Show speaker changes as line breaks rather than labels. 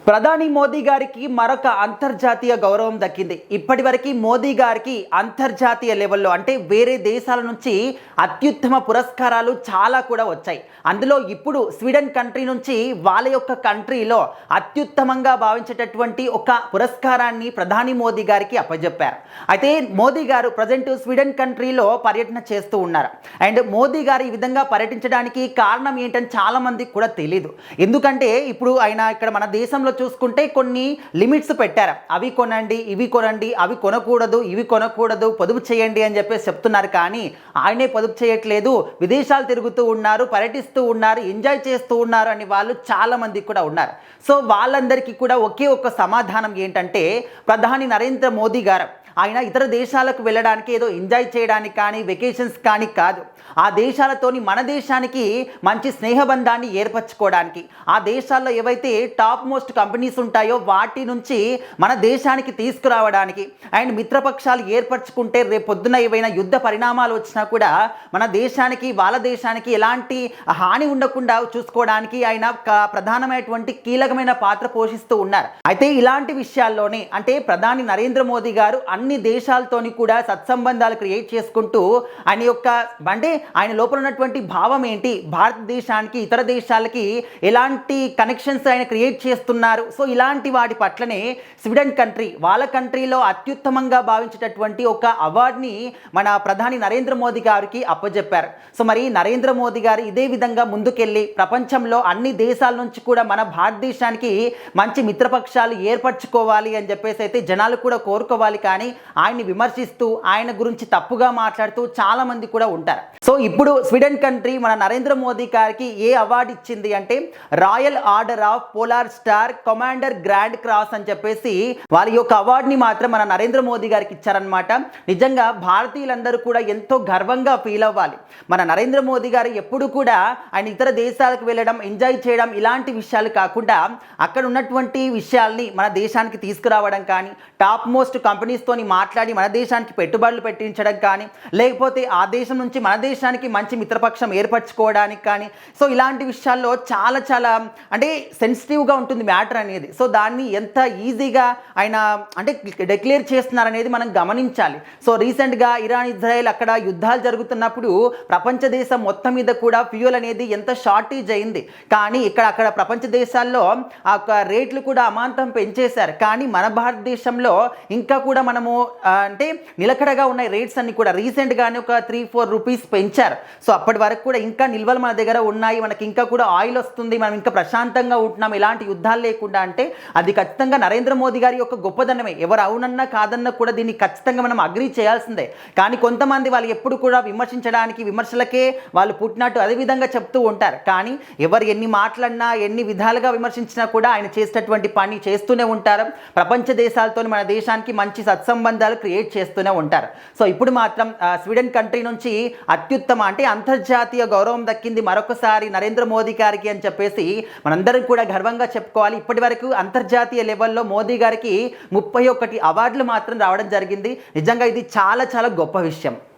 ప్రధాని మోదీ గారికి మరొక అంతర్జాతీయ గౌరవం దక్కింది. ఇప్పటివరకు మోదీ గారికి అంతర్జాతీయ లెవెల్లో అంటే వేరే దేశాల నుంచి అత్యుత్తమ పురస్కారాలు చాలా కూడా వచ్చాయి. అందులో ఇప్పుడు స్వీడన్ కంట్రీ నుంచి వాళ్ళ యొక్క కంట్రీలో అత్యుత్తమంగా భావించేటటువంటి ఒక పురస్కారాన్ని ప్రధాని మోదీ గారికి అప్పజెప్పారు. అయితే మోదీ గారు ప్రజెంట్ స్వీడన్ కంట్రీలో పర్యటన చేస్తూ ఉన్నారు. అండ్ మోదీ గారు ఈ విధంగా పర్యటించడానికి కారణం ఏంటని చాలా మందికి కూడా తెలియదు. ఎందుకంటే ఇప్పుడు ఆయన ఇక్కడ మన దేశంలో చూసుకుంటే కొన్ని లిమిట్స్ పెట్టారు. అవి కొనండి, ఇవి కొనండి, అవి కొనకూడదు, ఇవి కొనకూడదు, పొదుపు చేయండి అని చెప్పేసి చెప్తున్నారు. కానీ ఆయనే పొదుపు చేయట్లేదు, విదేశాలు తిరుగుతూ ఉన్నారు, పర్యటిస్తూ ఉన్నారు, ఎంజాయ్ చేస్తూ ఉన్నారు అని వాళ్ళు చాలా మంది కూడా ఉన్నారు. సో వాళ్ళందరికీ కూడా ఒకే ఒక్క సమాధానం ఏంటంటే ప్రధాని నరేంద్ర మోదీ గారు ఆయన ఇతర దేశాలకు వెళ్ళడానికి ఏదో ఎంజాయ్ చేయడానికి కానీ వెకేషన్స్ కానీ కాదు, ఆ దేశాలతోని మన దేశానికి మంచి స్నేహబంధాన్ని ఏర్పరచుకోవడానికి, ఆ దేశాల్లో ఏవైతే టాప్ మోస్ట్ కంపెనీస్ ఉంటాయో వాటి నుంచి మన దేశానికి తీసుకురావడానికి అండ్ మిత్రపక్షాలు ఏర్పరచుకుంటే రేపొద్దున ఏవైనా యుద్ధ పరిణామాలు వచ్చినా కూడా మన దేశానికి వాళ్ళ దేశానికి ఎలాంటి హాని ఉండకుండా చూసుకోవడానికి ఆయన ప్రధానమైనటువంటి కీలకమైన పాత్ర పోషిస్తూ ఉన్నారు. అయితే ఇలాంటి విషయాల్లోనే అంటే ప్రధాని నరేంద్ర మోదీ గారు అన్ని దేశాలతోని కూడా సత్సంబంధాలు క్రియేట్ చేసుకుంటూ ఆయన యొక్క అంటే ఆయన లోపల ఉన్నటువంటి భావం ఏంటి, భారతదేశానికి ఇతర దేశాలకి ఎలాంటి కనెక్షన్స్ ఆయన క్రియేట్ చేస్తున్నారు. సో ఇలాంటి వాటి పట్లనే స్వీడన్ కంట్రీ వాళ్ళ కంట్రీలో అత్యుత్తమంగా భావించేటటువంటి ఒక అవార్డుని మన ప్రధాని నరేంద్ర మోదీ గారికి అప్పజెప్పారు. సో మరి నరేంద్ర మోదీ గారు ఇదే విధంగా ముందుకెళ్ళి ప్రపంచంలో అన్ని దేశాల నుంచి కూడా మన భారతదేశానికి మంచి మిత్రపక్షాలు ఏర్పరచుకోవాలి అని చెప్పేసి అయితే జనాలు కూడా కోరుకోవాలి. కానీ ఆయన్ని విమర్శిస్తూ ఆయన గురించి తప్పుగా మాట్లాడుతూ చాలా మంది కూడా ఉంటారు. సో ఇప్పుడు స్వీడన్ కంట్రీ మన నరేంద్ర మోదీ గారికి ఏ అవార్డు ఇచ్చింది అంటే royal order of polar star commander grand cross అని చెప్పేసి వాళ్ళ యొక్క అవార్డుని మాత్రం మన నరేంద్ర మోదీ గారికి ఇచ్చారనమాట. నిజంగా భారతీయులందరూ కూడా ఎంతో గర్వంగా ఫీల్ అవ్వాలి. మన నరేంద్ర మోదీ గారు ఎప్పుడు కూడా ఆయన ఇతర దేశాలకు వెళ్ళడం, ఎంజాయ్ చేయడం ఇలాంటి విషయాలు కాకుండా అక్కడ ఉన్నటువంటి విషయాల్ని మన దేశానికి తీసుకురావడం కానీ, టాప్ మోస్ట్ కంపెనీస్తోని మాట్లాడి మన దేశానికి పెట్టుబడులు పెట్టించడం కానీ, లేకపోతే ఆ దేశం నుంచి మన దేశానికి మంచి మిత్రపక్షం ఏర్పరచుకోవడానికి కానీ, సో ఇలాంటి విషయాల్లో చాలా చాలా అంటే సెన్సిటివ్గా ఉంటుంది మ్యాటర్ అనేది. సో దాన్ని ఎంత ఈజీగా ఆయన అంటే డిక్లేర్ చేస్తున్నారనేది మనం గమనించాలి. సో రీసెంట్గా ఇరాన్ ఇజ్రాయెల్ అక్కడ యుద్ధాలు జరుగుతున్నప్పుడు ప్రపంచ దేశం మొత్తం మీద కూడా ఫ్యూయల్ అనేది ఎంత షార్టేజ్ అయింది. కానీ అక్కడ ప్రపంచ దేశాల్లో ఆ రేట్లు కూడా అమాంతం పెంచేశారు. కానీ మన భారతదేశంలో ఇంకా కూడా మనము అంటే నిలకడగా ఉన్నాయి రేట్స్ అన్ని కూడా. రీసెంట్గానే ఒక 3-4 రూపీస్ పెంచారు. సో అప్పటి వరకు కూడా ఇంకా నిల్వలు మన దగ్గర ఉన్నాయి, మనకి ఇంకా కూడా ఆయిల్ వస్తుంది, మనం ఇంకా ప్రశాంతంగా ఉంటున్నాం, ఎలాంటి యుద్ధాలు లేకుండా. అంటే అది ఖచ్చితంగా నరేంద్ర మోదీ గారి యొక్క గొప్పదనమే. ఎవరు అవునన్నా కాదన్నా కూడా దీన్ని ఖచ్చితంగా మనం అగ్రీ చేయాల్సిందే. కానీ కొంతమంది వాళ్ళు ఎప్పుడు కూడా విమర్శించడానికి విమర్శలకే వాళ్ళు పుట్టినట్టు అదే విధంగా చెప్తూ ఉంటారు. కానీ ఎవరు ఎన్ని మాట్లాడినా ఎన్ని విధాలుగా విమర్శించినా కూడా ఆయన చేసేటటువంటి పని చేస్తూనే ఉంటారు. ప్రపంచ దేశాలతో మన దేశానికి మంచి సత్సంబంధాలు క్రియేట్ చేస్తూనే ఉంటారు. సో ఇప్పుడు మాత్రం స్వీడన్ కంట్రీ నుంచి అత్యుత్తమ అంటే అంతర్జాతీయ గౌరవం దక్కింది మరొకసారి నరేంద్ర మోదీ గారికి అని చెప్పేసి మనందరం కూడా గర్వంగా చెప్పుకోవాలి. ఇప్పటి వరకు అంతర్జాతీయ లెవెల్లో మోదీ గారికి 31 అవార్డులు మాత్రం రావడం జరిగింది. నిజంగా ఇది చాలా చాలా గొప్ప విషయం.